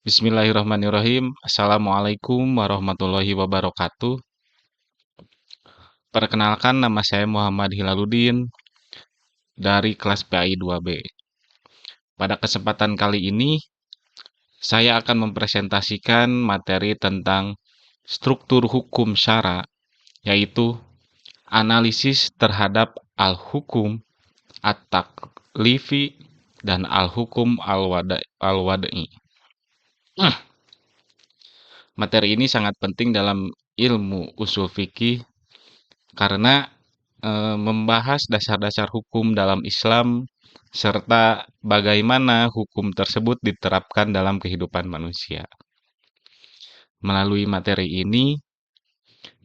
Bismillahirrahmanirrahim. Assalamualaikum warahmatullahi wabarakatuh. Perkenalkan, nama saya Muhammad Hilaluddin dari kelas PAI 2B. Pada kesempatan kali ini, saya akan mempresentasikan materi tentang struktur hukum syara, yaitu analisis terhadap al-hukum, at-taklifi, dan al-hukum al-wada'i. Materi ini sangat penting dalam ilmu usul fikih karena membahas dasar-dasar hukum dalam Islam serta bagaimana hukum tersebut diterapkan dalam kehidupan manusia. Melalui materi ini,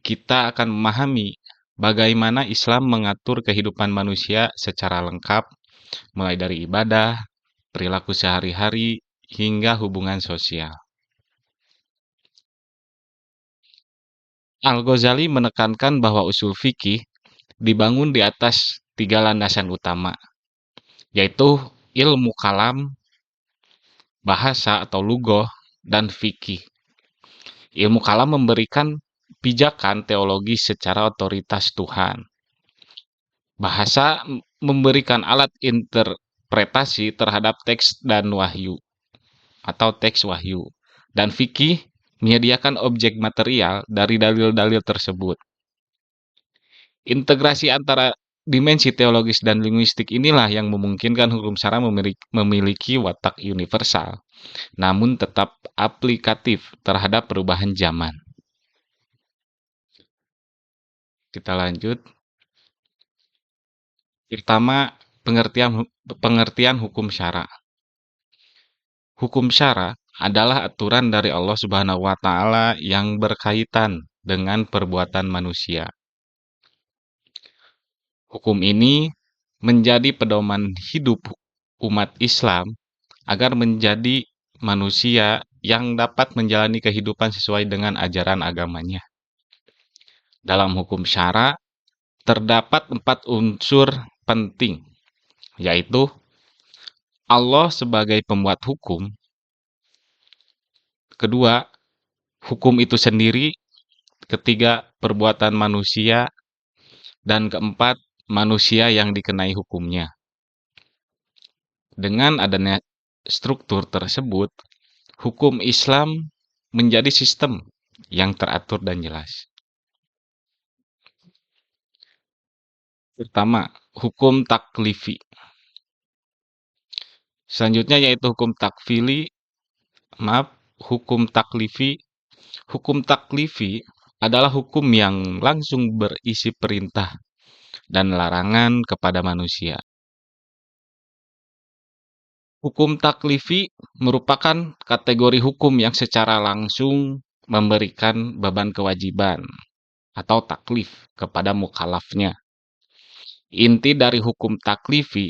kita akan memahami bagaimana Islam mengatur kehidupan manusia secara lengkap, mulai dari ibadah, perilaku sehari-hari, hingga hubungan sosial. Al-Ghazali menekankan bahwa usul fikih dibangun di atas 3 landasan utama, yaitu ilmu kalam, bahasa atau lugoh, dan fikih. Ilmu kalam memberikan pijakan teologi secara otoritas Tuhan. Bahasa memberikan alat interpretasi terhadap teks dan wahyu atau teks wahyu. Dan fikih menyediakan objek material dari dalil-dalil tersebut. Integrasi antara dimensi teologis dan linguistik inilah yang memungkinkan hukum syara memiliki watak universal, namun tetap aplikatif terhadap perubahan zaman. Kita lanjut. Pertama, pengertian hukum syara. Hukum syara adalah aturan dari Allah Subhanahu wa taala yang berkaitan dengan perbuatan manusia. Hukum ini menjadi pedoman hidup umat Islam agar menjadi manusia yang dapat menjalani kehidupan sesuai dengan ajaran agamanya. Dalam hukum syara terdapat 4 unsur penting, yaitu Allah sebagai pembuat hukum, kedua, hukum itu sendiri, ketiga, perbuatan manusia, dan keempat, manusia yang dikenai hukumnya. Dengan adanya struktur tersebut, hukum Islam menjadi sistem yang teratur dan jelas. Pertama, hukum taklifi. Selanjutnya yaitu hukum takfili. Hukum taklifi. Hukum taklifi adalah hukum yang langsung berisi perintah dan larangan kepada manusia. Hukum taklifi merupakan kategori hukum yang secara langsung memberikan beban kewajiban atau taklif kepada mukallafnya. Inti dari hukum taklifi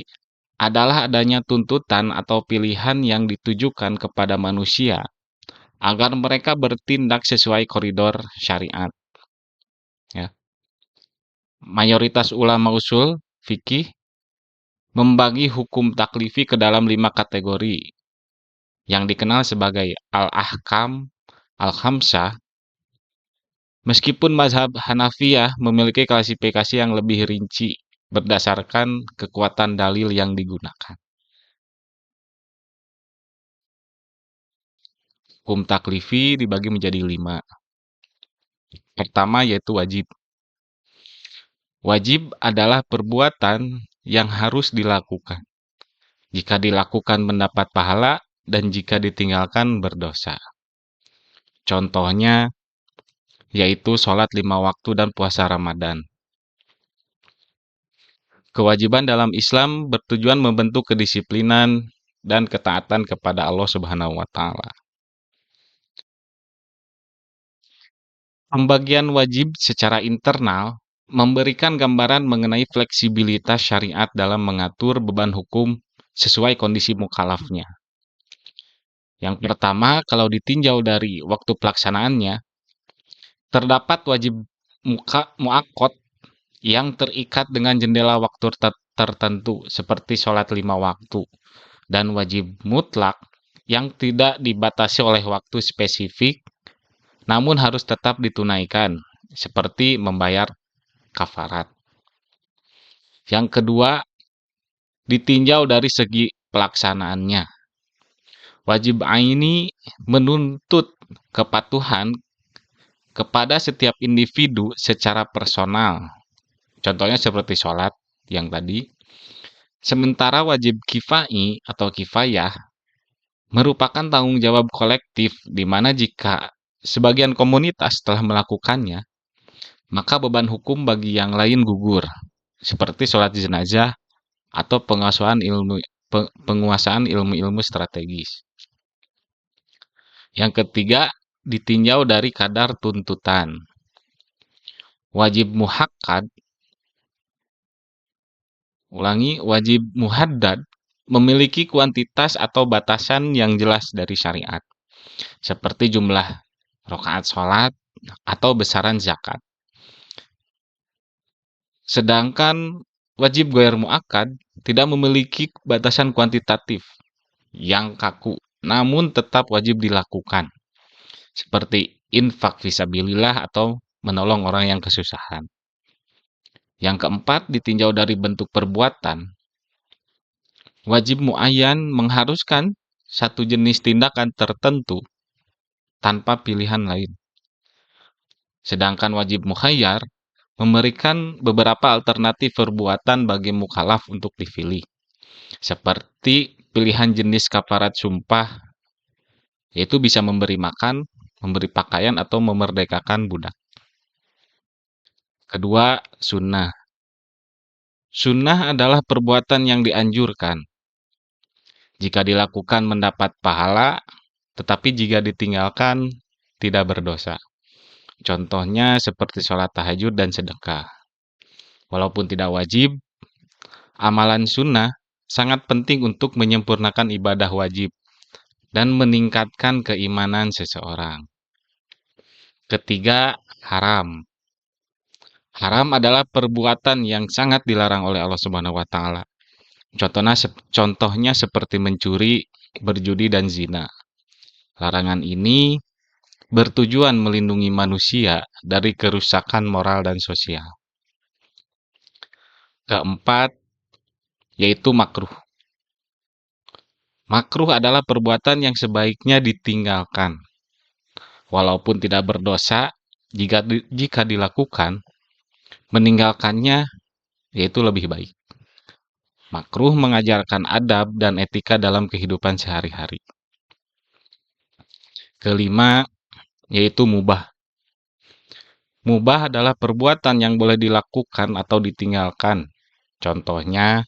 adalah adanya tuntutan atau pilihan yang ditujukan kepada manusia agar mereka bertindak sesuai koridor syariat. Ya. Mayoritas ulama usul fikih membagi hukum taklifi ke dalam 5 kategori yang dikenal sebagai al-ahkam, al-khamsah. Meskipun mazhab Hanafiyah memiliki klasifikasi yang lebih rinci berdasarkan kekuatan dalil yang digunakan. Hukum taklifi dibagi menjadi 5. Pertama yaitu wajib. Wajib adalah perbuatan yang harus dilakukan. Jika dilakukan mendapat pahala dan jika ditinggalkan berdosa. Contohnya yaitu sholat 5 waktu dan puasa Ramadan. Kewajiban dalam Islam bertujuan membentuk kedisiplinan dan ketaatan kepada Allah Subhanahu wa taala. Pembagian wajib secara internal memberikan gambaran mengenai fleksibilitas syariat dalam mengatur beban hukum sesuai kondisi mukallafnya. Yang pertama, kalau ditinjau dari waktu pelaksanaannya, terdapat wajib muakkad yang terikat dengan jendela waktu tertentu seperti sholat 5 waktu, dan wajib mutlak yang tidak dibatasi oleh waktu spesifik, namun harus tetap ditunaikan, seperti membayar kafarat. Yang kedua, ditinjau dari segi pelaksanaannya. Wajib aini menuntut kepatuhan kepada setiap individu secara personal. Contohnya seperti sholat yang tadi. Sementara wajib kifai atau kifayah merupakan tanggung jawab kolektif di mana jika sebagian komunitas telah melakukannya, maka beban hukum bagi yang lain gugur, seperti sholat jenazah atau penguasaan ilmu-ilmu strategis. Yang ketiga, ditinjau dari kadar tuntutan. Wajib muhakkad, wajib muhaddad memiliki kuantitas atau batasan yang jelas dari syariat, seperti jumlah rakaat sholat atau besaran zakat. Sedangkan wajib ghair muakkad tidak memiliki batasan kuantitatif yang kaku, namun tetap wajib dilakukan, seperti infak fisabilillah atau menolong orang yang kesusahan. Yang keempat, ditinjau dari bentuk perbuatan. Wajib muayyan mengharuskan satu jenis tindakan tertentu tanpa pilihan lain. Sedangkan wajib mukhayyar memberikan beberapa alternatif perbuatan bagi mukallaf untuk dipilih. Seperti pilihan jenis kafarat sumpah, yaitu bisa memberi makan, memberi pakaian, atau memerdekakan budak. Kedua, sunnah. Sunnah adalah perbuatan yang dianjurkan. Jika dilakukan mendapat pahala, tetapi jika ditinggalkan tidak berdosa. Contohnya seperti sholat tahajud dan sedekah. Walaupun tidak wajib, amalan sunnah sangat penting untuk menyempurnakan ibadah wajib dan meningkatkan keimanan seseorang. Ketiga, haram. Haram adalah perbuatan yang sangat dilarang oleh Allah Subhanahu wa taala. Contohnya seperti mencuri, berjudi, dan zina. Larangan ini bertujuan melindungi manusia dari kerusakan moral dan sosial. Keempat, yaitu makruh. Makruh adalah perbuatan yang sebaiknya ditinggalkan. Walaupun tidak berdosa, jika dilakukan, meninggalkannya yaitu lebih baik. Makruh mengajarkan adab dan etika dalam kehidupan sehari-hari. Kelima, yaitu mubah. Mubah adalah perbuatan yang boleh dilakukan atau ditinggalkan. Contohnya,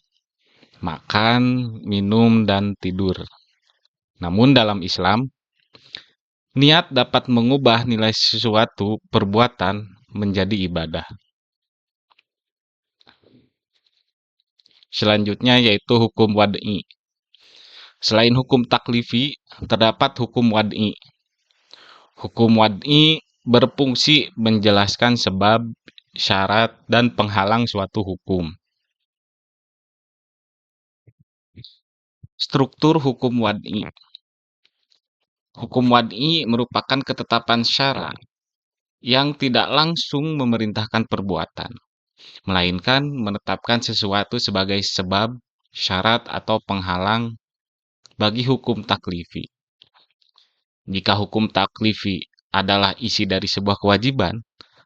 makan, minum, dan tidur. Namun dalam Islam, niat dapat mengubah nilai sesuatu perbuatan menjadi ibadah. Selanjutnya yaitu hukum wad'i. Selain hukum taklifi, terdapat hukum wad'i. Hukum wad'i berfungsi menjelaskan sebab, syarat, dan penghalang suatu hukum. Struktur hukum wad'i. Hukum wad'i merupakan ketetapan syara yang tidak langsung memerintahkan perbuatan, melainkan menetapkan sesuatu sebagai sebab, syarat, atau penghalang bagi hukum taklifi. Jika hukum taklifi adalah isi dari sebuah kewajiban,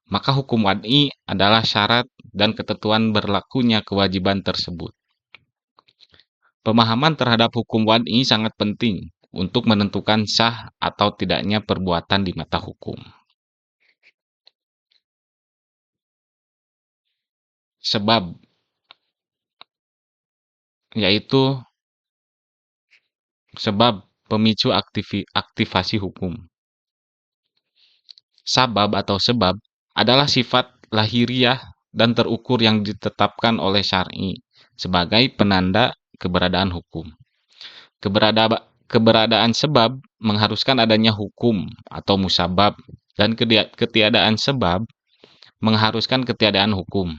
maka hukum wad'i adalah syarat dan ketentuan berlakunya kewajiban tersebut. Pemahaman terhadap hukum wad'i sangat penting untuk menentukan sah atau tidaknya perbuatan di mata hukum. Sebab, yaitu sebab pemicu aktivasi hukum. Sabab atau sebab adalah sifat lahiriah dan terukur yang ditetapkan oleh syar'i sebagai penanda keberadaan hukum. Keberadaan sebab mengharuskan adanya hukum atau musabab, dan ketiadaan sebab mengharuskan ketiadaan hukum.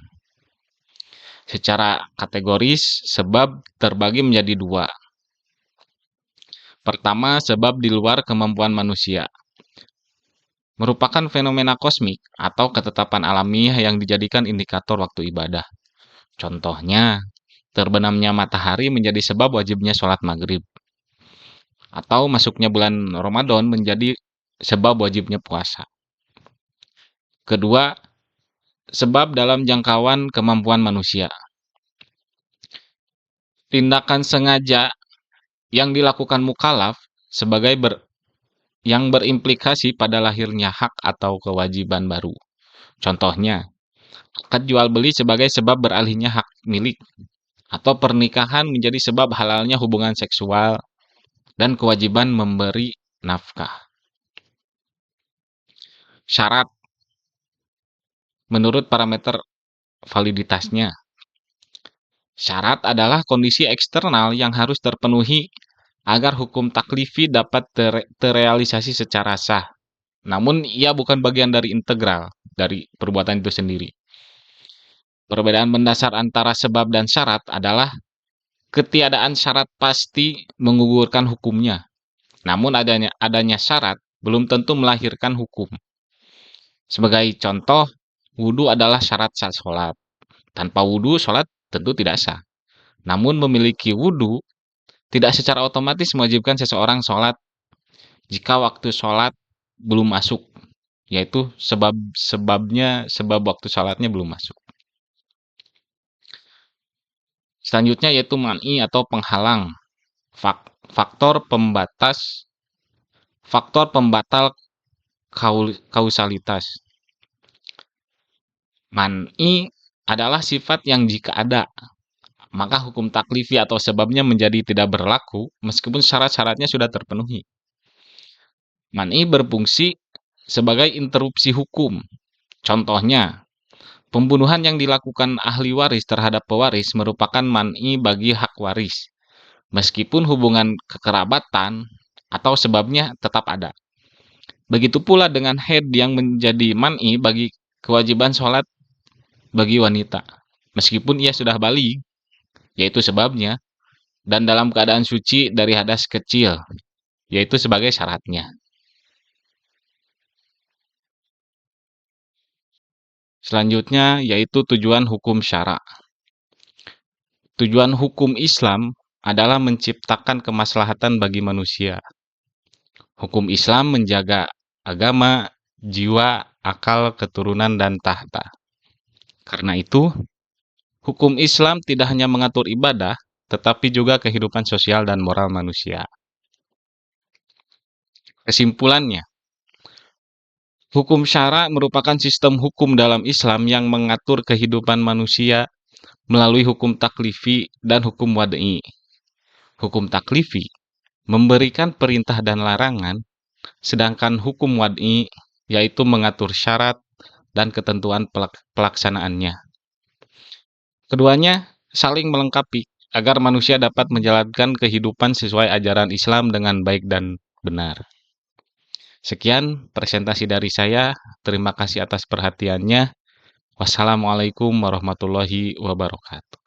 Secara kategoris, sebab terbagi menjadi dua. Pertama, sebab di luar kemampuan manusia. Merupakan fenomena kosmik atau ketetapan alamiah yang dijadikan indikator waktu ibadah. Contohnya, terbenamnya matahari menjadi sebab wajibnya sholat maghrib. Atau masuknya bulan Ramadan menjadi sebab wajibnya puasa. Kedua, sebab dalam jangkauan kemampuan manusia. Tindakan sengaja yang dilakukan mukallaf sebagai yang berimplikasi pada lahirnya hak atau kewajiban baru. Contohnya, akad jual beli sebagai sebab beralihnya hak milik, atau pernikahan menjadi sebab halalnya hubungan seksual, dan kewajiban memberi nafkah. Syarat menurut parameter validitasnya. Syarat adalah kondisi eksternal yang harus terpenuhi agar hukum taklifi dapat terrealisasi secara sah. Namun, ia bukan bagian dari integral dari perbuatan itu sendiri. Perbedaan mendasar antara sebab dan syarat adalah ketiadaan syarat pasti menggugurkan hukumnya. Namun adanya syarat belum tentu melahirkan hukum. Sebagai contoh, wudhu adalah syarat sah sholat. Tanpa wudhu, sholat tentu tidak sah. Namun memiliki wudhu tidak secara otomatis mewajibkan seseorang sholat jika waktu sholat belum masuk, yaitu sebab waktu sholatnya belum masuk. Selanjutnya yaitu man'i atau penghalang, faktor pembatal kausalitas. Man'i adalah sifat yang jika ada, maka hukum taklifi atau sebabnya menjadi tidak berlaku meskipun syarat-syaratnya sudah terpenuhi. Man'i berfungsi sebagai interupsi hukum. Contohnya, pembunuhan yang dilakukan ahli waris terhadap pewaris merupakan man'i bagi hak waris, meskipun hubungan kekerabatan atau sebabnya tetap ada. Begitu pula dengan haid yang menjadi man'i bagi kewajiban sholat bagi wanita, meskipun ia sudah baligh, yaitu sebabnya, dan dalam keadaan suci dari hadas kecil, yaitu sebagai syaratnya. Selanjutnya yaitu tujuan hukum syara. Tujuan hukum Islam adalah menciptakan kemaslahatan bagi manusia. Hukum Islam menjaga agama, jiwa, akal, keturunan, dan tahta. Karena itu, hukum Islam tidak hanya mengatur ibadah, tetapi juga kehidupan sosial dan moral manusia. Kesimpulannya, hukum syara merupakan sistem hukum dalam Islam yang mengatur kehidupan manusia melalui hukum taklifi dan hukum wad'i. Hukum taklifi memberikan perintah dan larangan, sedangkan hukum wad'i yaitu mengatur syarat dan ketentuan pelaksanaannya. Keduanya saling melengkapi agar manusia dapat menjalankan kehidupan sesuai ajaran Islam dengan baik dan benar. Sekian presentasi dari saya. Terima kasih atas perhatiannya. Wassalamualaikum warahmatullahi wabarakatuh.